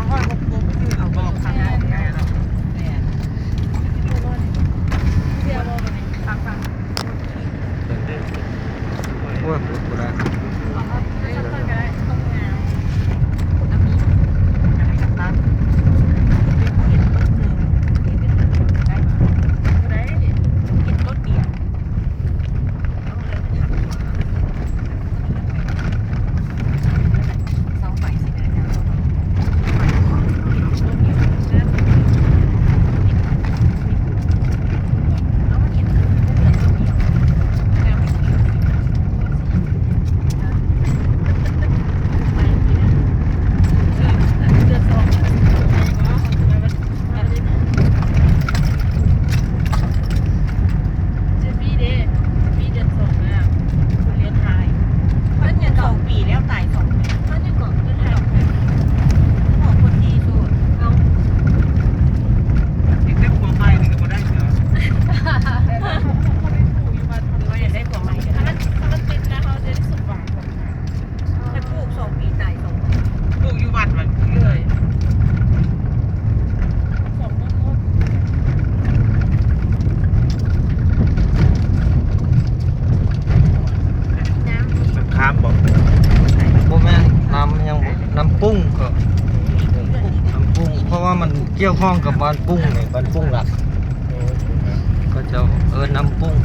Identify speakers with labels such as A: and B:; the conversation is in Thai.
A: ห้อยกลมๆคือเอาบอกข้างหน้าไงเนาะ
B: เสียบ่บัดนี้ฟัง
C: โอ้ยปวดกูได้
B: เอาครับได้ก็ได้ต้องงามอามี
A: อะไรกับตั้งเห็นต้นหนึ่งเห็นเป็นต้นได้
B: บ่ได้
A: เห็นต้นเดียวต้องเลยไปทำเสาไฟสินะจ๊ะเห็นต้นเดียวนะเอามาเห็นต้นเดียวต้นเดียวแล้วไม่เกี่ยว
B: เดือนสองจะมีเด้มีเดือนสองแล้วคุณเรียนไทย
A: เพิ่นยัง2 ปีแล้วตาย2 ปี
B: มันจะก่อนจะไทย
A: บอกคนดีสุด
B: เอา
D: อีกได้พวงไม้หนึ่งก็ได้เหรอ
B: เขาไม่ผูกอยู่บ้าน
A: หรือว่าอยากได้ผัวใหม่ก็
B: ถ้า
A: ได้
B: มันติดนะเขาจะได้สมหวัง
A: ถ้าปลูก2 ปีตาย2 ปี
D: พวกอยู่วัดมัน
B: เลยสองต้น
A: น้ำดี
C: สังคามบอกโบแม่นน้ำยังบ่น้ำปุ้งก็น้ำปุ้งเพราะว่ามันเกี่ยวข้องกับบ้านปุ้งนี่บ้านปุ้งหลักก็จะน้ำปุ้ง